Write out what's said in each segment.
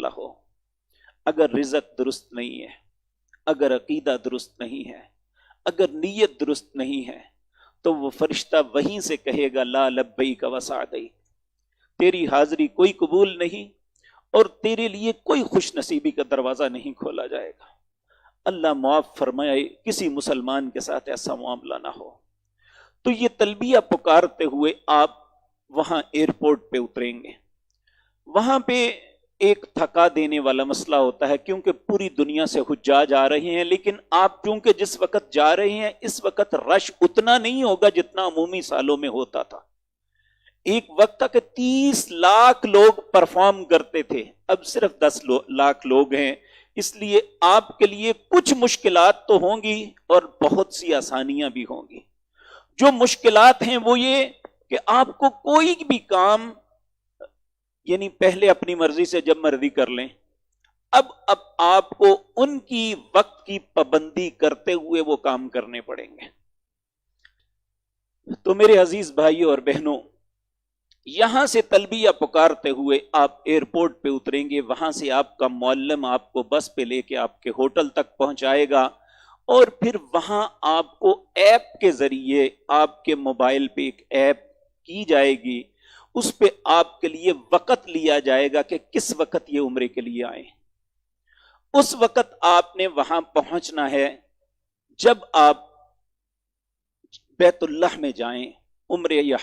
ہو، اگر رزق درست نہیں ہے، اگر عقیدہ درست نہیں ہے، اگر نیت درست نہیں ہے، تو وہ فرشتہ وہیں سے کہے گا لا لبیک وسعدیک، تیری حاضری کوئی قبول نہیں اور تیرے لیے کوئی خوش نصیبی کا دروازہ نہیں کھولا جائے گا۔ اللہ معاف فرمائے کسی مسلمان کے ساتھ ایسا معاملہ نہ ہو۔ تو یہ تلبیہ پکارتے ہوئے آپ وہاں ایئرپورٹ پہ اتریں گے۔ وہاں پہ ایک تھکا دینے والا مسئلہ ہوتا ہے، کیونکہ پوری دنیا سے حجاج آ رہے ہیں، لیکن آپ چونکہ جس وقت جا رہے ہیں اس وقت رش اتنا نہیں ہوگا جتنا عمومی سالوں میں ہوتا تھا۔ ایک وقت تک 30 لاکھ لوگ پرفارم کرتے تھے، اب صرف 10 لاکھ لوگ ہیں، اس لیے آپ کے لیے کچھ مشکلات تو ہوں گی اور بہت سی آسانیاں بھی ہوں گی۔ جو مشکلات ہیں وہ یہ کہ آپ کو کوئی بھی کام، یعنی پہلے اپنی مرضی سے جب مرضی کر لیں، اب آپ کو ان کی وقت کی پابندی کرتے ہوئے وہ کام کرنے پڑیں گے۔ تو میرے عزیز بھائیوں اور بہنوں، یہاں سے تلبیہ پکارتے ہوئے آپ ایئرپورٹ پہ اتریں گے، وہاں سے آپ کا معلم آپ کو بس پہ لے کے آپ کے ہوٹل تک پہنچائے گا، اور پھر وہاں آپ کو ایپ کے ذریعے آپ کے موبائل پہ ایک ایپ کی جائے گی، اس پہ آپ کے لیے وقت لیا جائے گا کہ کس وقت یہ عمرے کے لیے آئیں۔ اس وقت آپ نے وہاں پہنچنا ہے جب آپ بیت اللہ میں جائیں عمرے یا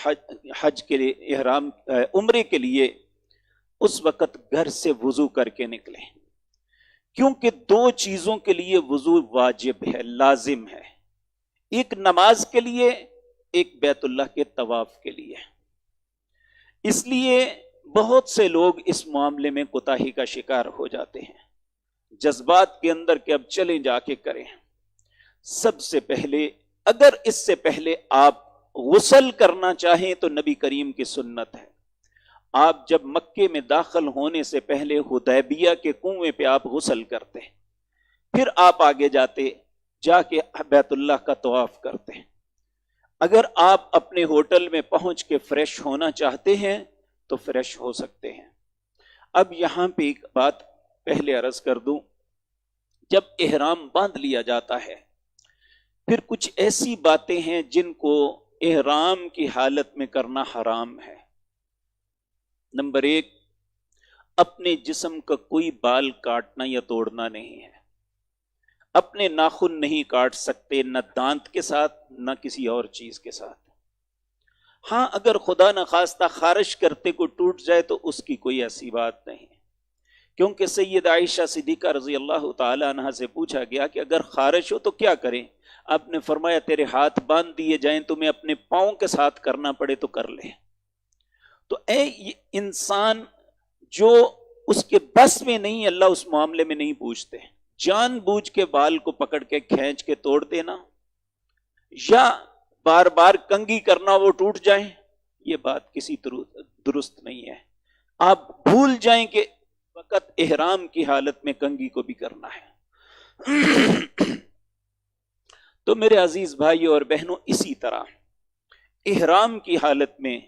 حج کے لیے، احرام عمرے کے لیے، اس وقت گھر سے وضو کر کے نکلیں، کیونکہ 2 چیزوں کے لیے وضو واجب ہے، لازم ہے، ایک نماز کے لیے، ایک بیت اللہ کے طواف کے لیے۔ اس لیے بہت سے لوگ اس معاملے میں کوتاہی کا شکار ہو جاتے ہیں، جذبات کے اندر کہ اب چلیں جا کے کریں۔ سب سے پہلے، اگر اس سے پہلے آپ غسل کرنا چاہیں تو نبی کریم کی سنت ہے، آپ جب مکے میں داخل ہونے سے پہلے حدیبیہ کے کنویں پہ آپ غسل کرتے، پھر آپ آگے جاتے، جا کے بیت اللہ کا طواف کرتے۔ اگر آپ اپنے ہوٹل میں پہنچ کے فریش ہونا چاہتے ہیں تو فریش ہو سکتے ہیں۔ اب یہاں پہ ایک بات پہلے عرض کر دوں، جب احرام باندھ لیا جاتا ہے پھر کچھ ایسی باتیں ہیں جن کو احرام کی حالت میں کرنا حرام ہے۔ نمبر 1، اپنے جسم کا کوئی بال کاٹنا یا توڑنا نہیں ہے، اپنے ناخن نہیں کاٹ سکتے، نہ دانت کے ساتھ نہ کسی اور چیز کے ساتھ۔ ہاں اگر خدا نخواستہ خارش کرتے کو ٹوٹ جائے تو اس کی کوئی ایسی بات نہیں، کیونکہ سید عائشہ صدیقہ رضی اللہ تعالی عنہا سے پوچھا گیا کہ اگر خارش ہو تو کیا کریں؟ آپ نے فرمایا تیرے ہاتھ باندھ دیے جائیں، تمہیں اپنے پاؤں کے ساتھ کرنا پڑے تو کر لے۔ تو یہ انسان جو اس کے بس میں نہیں، اللہ اس معاملے میں نہیں پوچھتے، جان بوجھ کے بال کو پکڑ کے کھینچ کے توڑ دینا یا بار بار کنگھی کرنا وہ ٹوٹ جائیں، یہ بات کسی درست نہیں ہے۔ آپ بھول جائیں کہ وقت احرام کی حالت میں کنگھی کو بھی کرنا ہے۔ تو میرے عزیز بھائیوں اور بہنوں، اسی طرح احرام کی حالت میں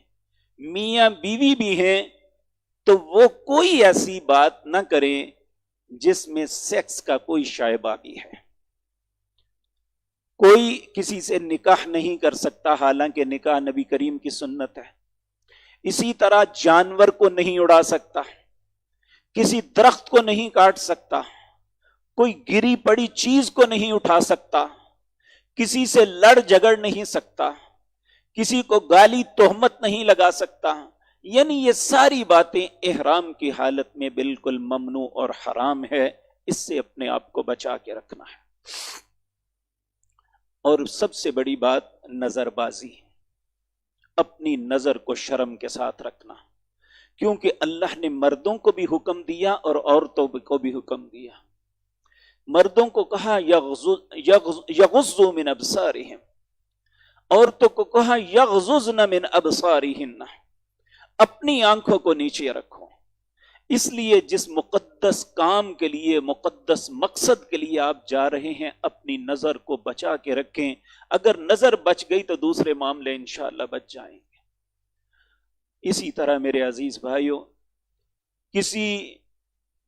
میاں بیوی بھی ہیں تو وہ کوئی ایسی بات نہ کریں جس میں سیکس کا کوئی شائبہ بھی ہے۔ کوئی کسی سے نکاح نہیں کر سکتا، حالانکہ نکاح نبی کریم کی سنت ہے۔ اسی طرح جانور کو نہیں اڑا سکتا، کسی درخت کو نہیں کاٹ سکتا، کوئی گری پڑی چیز کو نہیں اٹھا سکتا، کسی سے لڑ جھگڑ نہیں سکتا، کسی کو گالی تہمت نہیں لگا سکتا۔ یعنی یہ ساری باتیں احرام کی حالت میں بالکل ممنوع اور حرام ہے، اس سے اپنے آپ کو بچا کے رکھنا ہے۔ اور سب سے بڑی بات نظر بازی، اپنی نظر کو شرم کے ساتھ رکھنا، کیونکہ اللہ نے مردوں کو بھی حکم دیا اور عورتوں کو بھی حکم دیا۔ مردوں کو کہا یغضوا من ابصارہم، عورتوں کو کہا یغضضن من ابصارہن، اپنی آنکھوں کو نیچے رکھو۔ اس لیے جس مقدس کام کے لیے، مقدس مقصد کے لیے آپ جا رہے ہیں، اپنی نظر کو بچا کے رکھیں۔ اگر نظر بچ گئی تو دوسرے معاملے انشاءاللہ بچ جائیں گے۔ اسی طرح میرے عزیز بھائیوں، کسی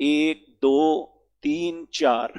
1 2 3 4।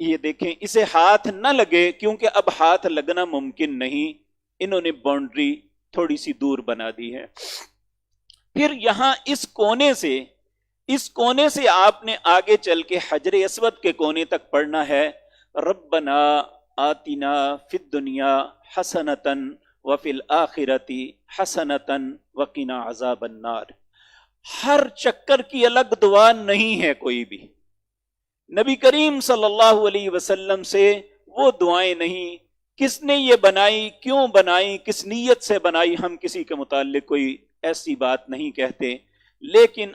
یہ دیکھیں اسے ہاتھ نہ لگے، کیونکہ اب ہاتھ لگنا ممکن نہیں، انہوں نے باؤنڈری تھوڑی سی دور بنا دی ہے۔ پھر یہاں اس کونے سے آپ نے آگے چل کے حجر اسود کے کونے تک پڑھنا ہے، ربنا آتنا فی الدنیا حسنۃ وفی الآخرۃ حسنۃ وقنا عذاب النار۔ ہر چکر کی الگ دعا نہیں ہے کوئی بھی، نبی کریم صلی اللہ علیہ وسلم سے وہ دعائیں نہیں، کس نے یہ بنائی، کیوں بنائی، کس نیت سے بنائی، ہم کسی کے متعلق کوئی ایسی بات نہیں کہتے، لیکن